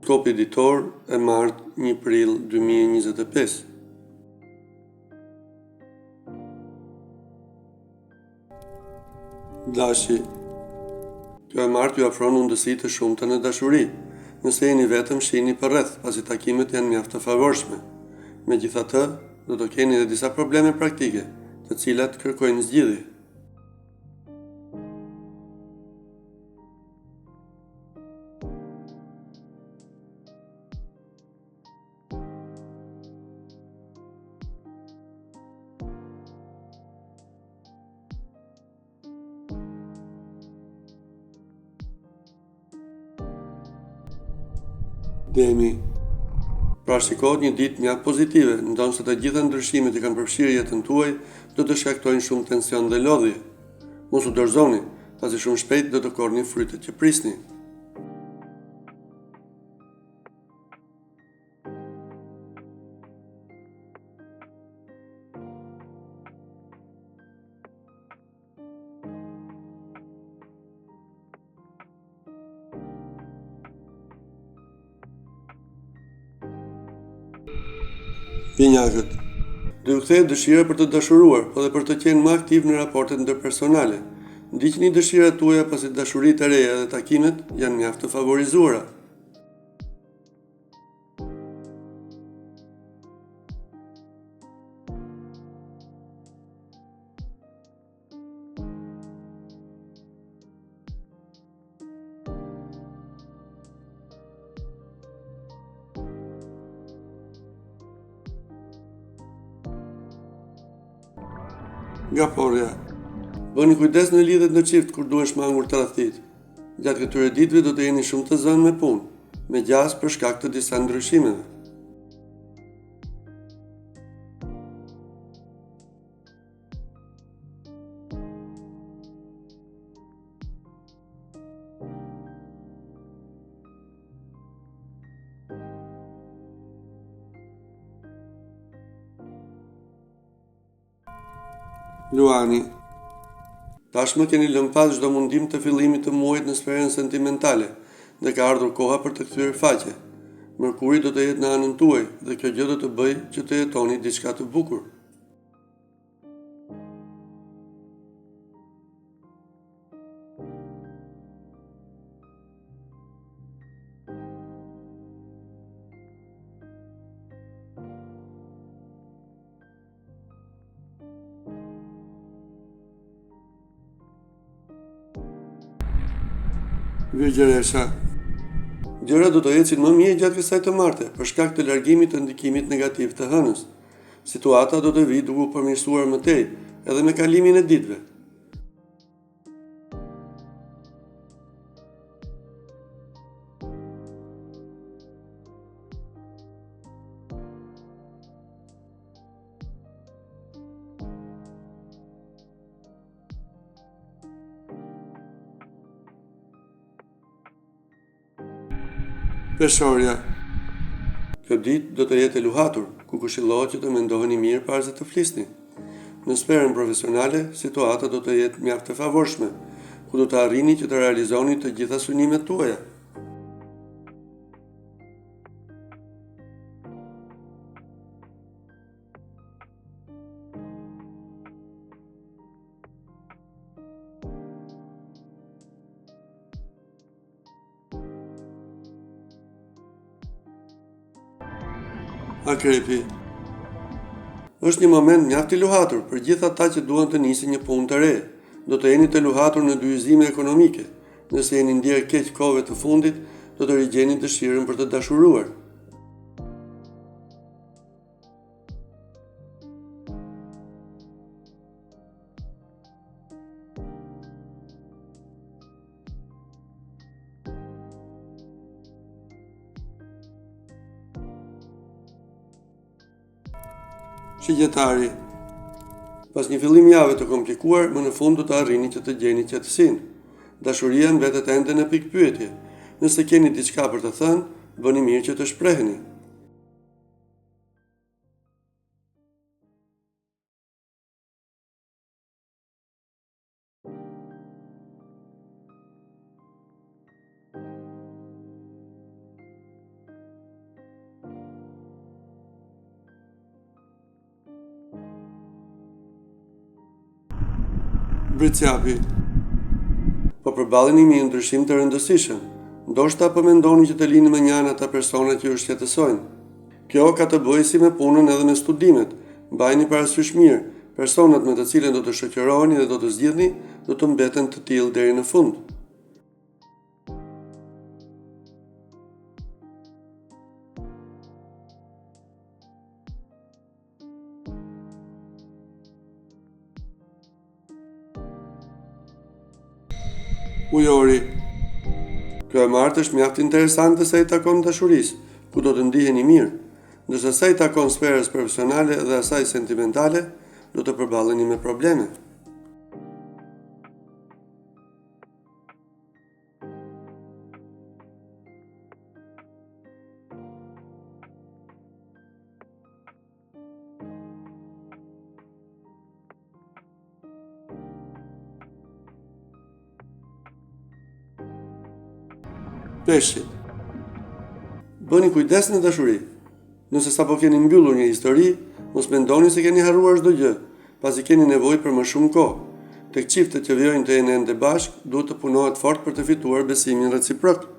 Kopje ditor e martë 1 prill 2025. Dashi. Kjo e martë ju afron undësi të shumta në dashuri. Nëse jeni vetëm, shihni përreth, pasi takimet janë mjaft të favorshme. Megjithatë, do të keni edhe disa probleme praktike, të cilat kërkojnë zgjidhje. Demi. Pra shikohet një ditë mjaft pozitive, ndonë se të gjitha ndryshimet që kanë përfshirë jetën tuaj do të shkaktojnë shumë tension dhe lodhje. Mos u dorëzoni, pasi shumë shpejt do të korrni frytet që prisni. Binjakët. Do ju kthehet dëshira për të dashuruar, po dhe për të qenë më aktiv në raportet ndërpersonale. Ndiqni dëshirat tuaja pasi dashuritë e reja dhe takimet janë mjaft të favorizuara. Nga porja. Bëni kujdes në lidhjet në çift kur duhen shmangur tradhtit. Gjatë këtyre ditëve do të jeni shumë të zënë me punë, me gjas për shkak të disa ndryshimeve. Luani. Tashmë keni lënë pas çdo mundim të fillimit të muajit në sferën sentimentale dhe ka ardhur koha për të kthyer faqe. Mërkuri do të jetë në anën tuaj dhe kjo gjë do të bëjë që të jetoni diçka të bukur. Virgjëresha. Gjërat do të ecin më mirë gjatë kësaj të marte, për shkak të largimit të ndikimit negativ të hënës. Situata do të vijë duke u përmirësuar më tej, edhe me kalimin e ditëve. Peshorja. Kjo ditë do të jetë e luhatur, ku këshillohet që të mendoheni mirë para se të flisni. Në sferën profesionale, situata do të jetë mjaft e favorshme, ku do të arrini që të realizoni të gjitha synimet tuaja. Akrepi. Është një moment mjaft i luhatur për gjithë ata që duan të nisin një punë të re. Do të jeni të luhatur në dyshime ekonomike. Nëse jeni ndjerë keq kohëve të fundit, do të rigjeni dëshirën për të dashuruar. Shigjetari. Pas një fillim jave të komplikuar, më në fund do të arrini që të gjeni qetësinë. Dashuria mbetet ende në pikpyetje. Nëse keni diçka për të thënë, bëni mirë që të shpreheni. Britsjapi. Po përballeni me një ndryshim të rëndësishëm. Ndoshta po mendoni që të lini me një anë ata persona që ju shqetësojnë. Kjo ka të bëjë si me punën edhe me studimet. Mbajini parasysh mirë, personat me të cilën do të shoqëroheni dhe do të zgjidhni do të mbeten të tillë deri në fund. Ujori. Kjo e martë është mjaft interesante sa i takon dashurisë, ku do të ndiheni mirë, ndërsa sa i takon sferës profesionale dhe asaj sentimentale, do të përballeni me probleme. Peshqit. Bëni kujdes në dashuri. Nëse sapo keni mbyllur një histori, mos mendoni se keni harruar çdo gjë, pasi keni nevojë për më shumë kohë. Tek çiftet që vijojnë të jenë ende bashkë, duhet të punohet fort për të fituar besimin reciprok.